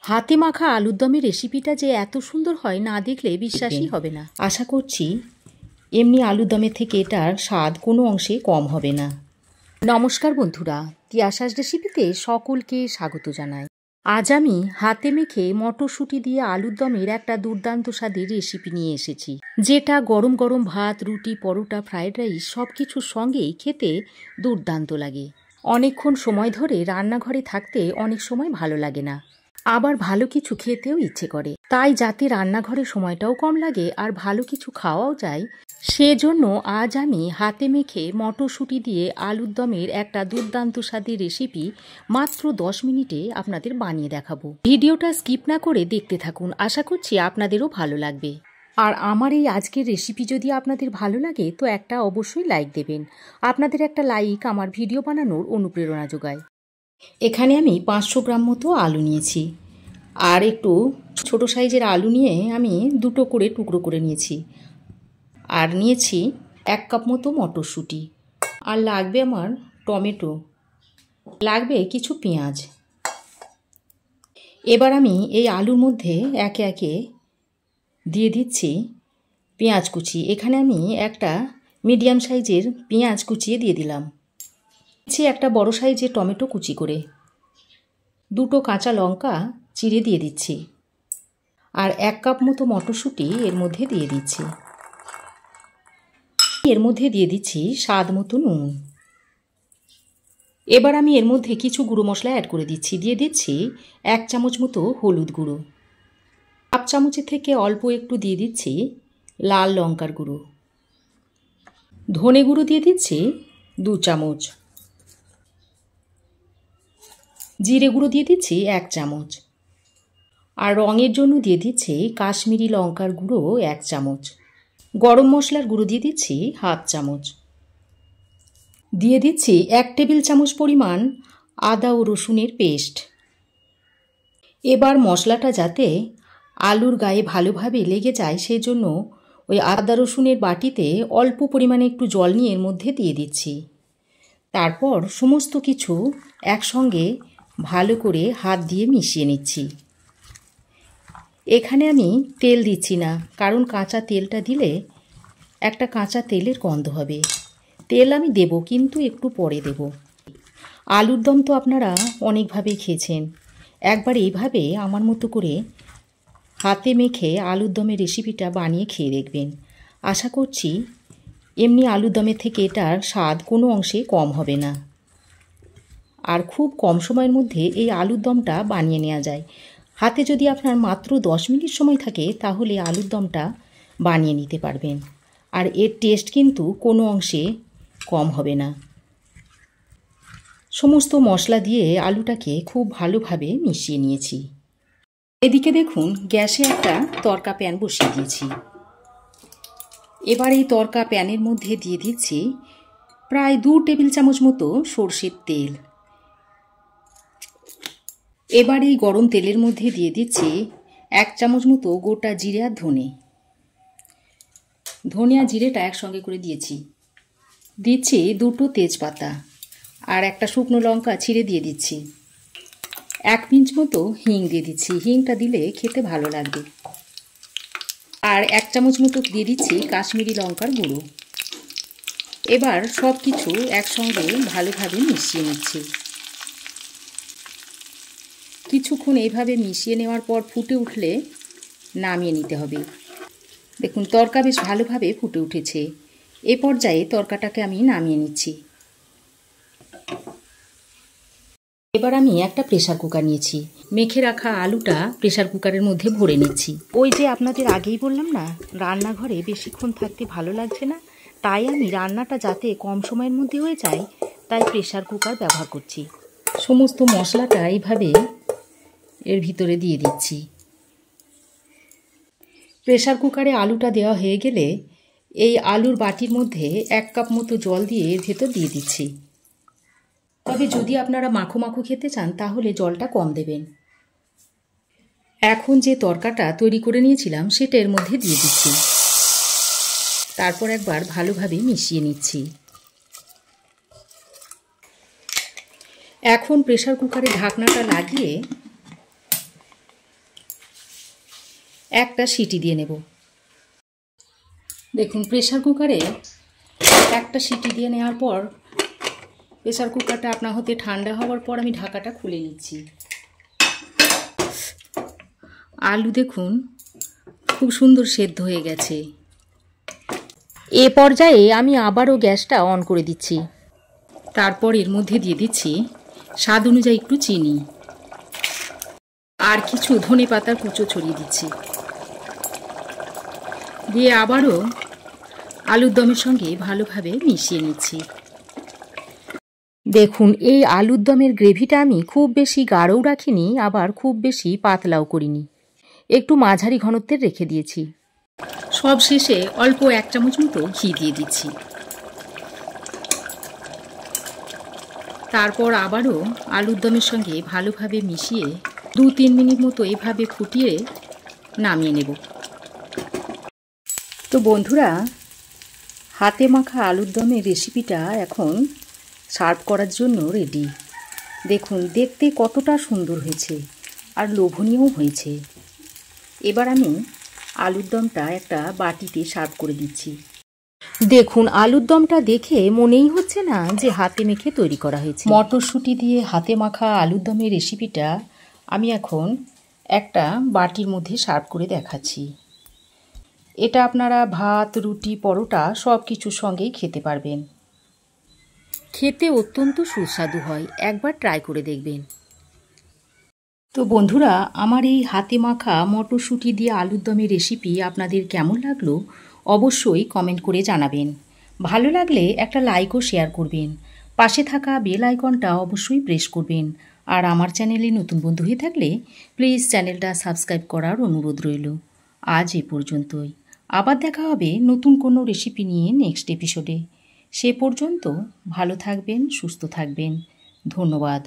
হাতে মাখা আলুর দমের রেসিপিটা যে এত সুন্দর হয় না দেখলে বিশ্বাসই হবে না। আশা করছি এমনি আলুর দমের থেকে এটার স্বাদ কোনো অংশে কম হবে না। নমস্কার বন্ধুরা, তিয়াশাস রেসিপিতে সকলকে স্বাগত জানাই। আজ আমি হাতে মেখে মটরশুঁটি দিয়ে আলুর দমের একটা দুর্দান্ত স্বাদের রেসিপি নিয়ে এসেছি, যেটা গরম গরম ভাত, রুটি, পরোটা, ফ্রাইড রাইস সব কিছুর সঙ্গেই খেতে দুর্দান্ত লাগে। অনেকক্ষণ সময় ধরে রান্নাঘরে থাকতে অনেক সময় ভালো লাগে না, আবার ভালো কিছু খেতেও ইচ্ছে করে। তাই যাতে রান্নাঘরে সময়টাও কম লাগে আর ভালো কিছু খাওয়াও যায়, সেজন্য আজ আমি হাতে মেখে মটরশুঁটি দিয়ে আলুর দমের একটা দুর্দান্ত স্বাদের রেসিপি মাত্র 10 মিনিটে আপনাদের বানিয়ে দেখাবো। ভিডিওটা স্কিপ না করে দেখতে থাকুন, আশা করছি আপনাদেরও ভালো লাগবে। আর আমার এই আজকের রেসিপি যদি আপনাদের ভালো লাগে তো একটা অবশ্যই লাইক দেবেন। আপনাদের একটা লাইক আমার ভিডিও বানানোর অনুপ্রেরণা যোগায়। এখানে আমি 500 গ্রাম মতো আলু নিয়েছি, আর একটু ছোট সাইজের আলু নিয়ে আমি দুটো করে টুকরো করে নিয়েছি, আর নিয়েছি 1 কাপ মতো মটরশুঁটি, আর লাগবে আমার টমেটো, লাগবে কিছু পেঁয়াজ। এবার আমি এই আলুর মধ্যে একে একে দিয়ে দিচ্ছি পেঁয়াজ কুচি। এখানে আমি একটা মিডিয়াম সাইজের পেঁয়াজ কুচিয়ে দিয়ে দিলাম, একটা বড় সাইজের টমেটো কুচি করে, দুটো কাঁচা লঙ্কা চিড়ে দিয়ে দিচ্ছি, আর 1 কাপ মতো মটরশুঁটি এর মধ্যে দিয়ে দিচ্ছি। এর মধ্যে দিয়ে দিচ্ছি স্বাদ মতো নুন। এবার আমি এর মধ্যে কিছু গুঁড়ো মশলা অ্যাড করে দিচ্ছি। দিয়ে দিচ্ছি 1 চামচ মতো হলুদ গুঁড়ো, হাফ চামচের থেকে অল্প একটু দিয়ে দিচ্ছি লাল লঙ্কার গুঁড়ো, ধনে গুঁড়ো দিয়ে দিচ্ছি 2 চামচ, জিরে গুঁড়ো দিয়ে দিচ্ছি 1 চামচ, আর রঙের জন্য দিয়ে দিচ্ছি কাশ্মীরি লঙ্কার গুঁড়ো 1 চামচ, গরম মশলার গুঁড়ো দিয়ে দিচ্ছি হাফ চামচ, দিয়ে দিচ্ছি 1 টেবিল চামচ পরিমাণ আদা ও রসুনের পেস্ট। এবার মশলাটা যাতে আলুর গায়ে ভালোভাবে লেগে যায় সেই জন্য ওই আদা রসুনের বাটিতে অল্প পরিমাণে একটু জল নিয়ে এর মধ্যে দিয়ে দিচ্ছি। তারপর সমস্ত কিছু একসঙ্গে ভালো করে হাত দিয়ে মিশিয়ে নিচ্ছি। এখানে আমি তেল দিচ্ছি না, কারণ কাঁচা তেলটা দিলে একটা কাঁচা তেলের গন্ধ হবে। তেল আমি দেব, কিন্তু একটু পরে দেব। আলুর দম তো আপনারা অনেকভাবেই খেয়েছেন, একবার এইভাবে আমার মতো করে হাতে মেখে আলুর দমের রেসিপিটা বানিয়ে খেয়ে দেখবেন। আশা করছি এমনি আলুর দমের থেকে এটার স্বাদ কোনো অংশে কম হবে না, আর খুব কম সময়ের মধ্যে এই আলুর দমটা বানিয়ে নেওয়া যায়। হাতে যদি আপনার মাত্র 10 মিনিট সময় থাকে তাহলে আলুর দমটা বানিয়ে নিতে পারবেন, আর এর টেস্ট কিন্তু কোনো অংশে কম হবে না। সমস্ত মশলা দিয়ে আলুটাকে খুব ভালোভাবে মিশিয়ে নিয়েছি। এদিকে দেখুন গ্যাসে একটা তড়কা প্যান বসিয়ে দিয়েছি। এবার এই তড়কা প্যানের মধ্যে দিয়ে দিচ্ছি প্রায় 2 টেবিল চামচ মতো সরষের তেল। এবার এই গরম তেলের মধ্যে দিয়ে দিচ্ছি 1 চামচ মতো গোটা জিরে আর ধনে আর জিরেটা একসঙ্গে করে দিয়েছি। দিচ্ছি 2টো তেজপাতা, আর একটা শুকনো লঙ্কা ছিঁড়ে দিয়ে দিচ্ছি। 1 পিঞ্চ মতো হিং দিয়ে দিচ্ছি, হিংটা দিলে খেতে ভালো লাগবে। আর 1 চামচ মতো দিয়ে দিচ্ছি কাশ্মীরি লঙ্কার গুঁড়ো। এবার সব কিছু একসঙ্গে ভালোভাবে মিশিয়ে নিচ্ছি। কিছুক্ষণ এইভাবে মিশিয়ে নেওয়ার পর ফুটে উঠলে নামিয়ে নিতে হবে। দেখুন তড়কা বেশ ভালোভাবে ফুটে উঠেছে। এ পর্যায়ে তড়কাটাকে আমি নামিয়ে নিচ্ছি। এবার আমি একটা প্রেসার কুকার নিয়েছি, মেখে রাখা আলুটা প্রেসার কুকারের মধ্যে ভরে নিচ্ছি। ওই যে আপনাদের আগেই বললাম না, রান্নাঘরে বেশিক্ষণ থাকতে ভালো লাগছে না, তাই আমি রান্নাটা যাতে কম সময়ের মধ্যে হয়ে যায় তাই প্রেসার কুকার ব্যবহার করছি। সমস্ত মশলাটা এইভাবে এর ভিতরে দিয়ে দিচ্ছি। প্রেসার কুকারে আলুটা দেওয়া হয়ে গেলে এই আলুর বাটির মধ্যে 1 কাপ মতো জল দিয়ে এর ভেতর দিয়ে দিচ্ছি। তবে যদি আপনারা মাখো মাখো খেতে চান তাহলে জলটা কম দেবেন। এখন যে তড়কাটা তৈরি করে নিয়েছিলাম সেটা এর মধ্যে দিয়ে দিচ্ছি, তারপর একবার ভালোভাবে মিশিয়ে নিচ্ছি। এখন প্রেসার কুকারে ঢাকনাটা লাগিয়ে একটা সিটি দিয়ে নেব। দেখুন প্রেসার কুকারে একটা সিটি দিয়ে নেওয়ার পর প্রেসার কুকারটা আপনার হতে ঠান্ডা হওয়ার পর আমি ঢাকাটা খুলে নিচ্ছি। আলু দেখুন খুব সুন্দর সেদ্ধ হয়ে গেছে। এ পর্যায়ে আমি আবারও গ্যাসটা অন করে দিচ্ছি। তারপর এর মধ্যে দিয়ে দিচ্ছি স্বাদ অনুযায়ী একটু চিনি আর কিছু ধনে পাতার কুচো ছড়িয়ে দিচ্ছি। দিয়ে আবারও আলুর দমের সঙ্গে ভালোভাবে মিশিয়ে নিচ্ছি। দেখুন এই আলুর দমের গ্রেভিটা আমি খুব বেশি গাঢ়ও রাখিনি, আবার খুব বেশি পাতলাও করিনি, একটু মাঝারি ঘনত্বের রেখে দিয়েছি। সব শেষে অল্প 1 চামচ মতো ঘি দিয়ে দিচ্ছি। তারপর আবারও আলুর দমের সঙ্গে ভালোভাবে মিশিয়ে 2-3 মিনিট মতো এভাবে ফুটিয়ে নামিয়ে নেব। তো বন্ধুরা, হাতে মাখা আলুর দমের রেসিপিটা এখন সার্ভ করার জন্য রেডি। দেখুন দেখতে কতটা সুন্দর হয়েছে আর লোভনীয়ও হয়েছে। এবার আমি আলুর দমটা একটা বাটিতে সার্ভ করে দিচ্ছি। দেখুন আলুর দমটা দেখে মনেই হচ্ছে না যে হাতে মেখে তৈরি করা হয়েছে। মটরশুঁটি দিয়ে হাতে মাখা আলুর দমের রেসিপিটা আমি এখন একটা বাটির মধ্যে সার্ভ করে দেখাচ্ছি। এটা আপনারা ভাত, রুটি, পরোটা সব কিছুর সঙ্গেই খেতে পারবেন। খেতে অত্যন্ত সুস্বাদু হয়, একবার ট্রাই করে দেখবেন। তো বন্ধুরা, আমার এই হাতে মাখা মটরশুঁটি দিয়ে আলুর দমের রেসিপি আপনাদের কেমন লাগলো অবশ্যই কমেন্ট করে জানাবেন। ভালো লাগলে একটা লাইক ও শেয়ার করবেন। পাশে থাকা বেল আইকনটা অবশ্যই প্রেস করবেন। আর আমার চ্যানেলে নতুন বন্ধু হয়ে থাকলে প্লিজ চ্যানেলটা সাবস্ক্রাইব করার অনুরোধ রইল। আজ এ পর্যন্তই। আবার দেখা হবে নতুন কোনো রেসিপি নিয়ে নেক্সট এপিসোডে। সে পর্যন্ত ভালো থাকবেন, সুস্থ থাকবেন। ধন্যবাদ।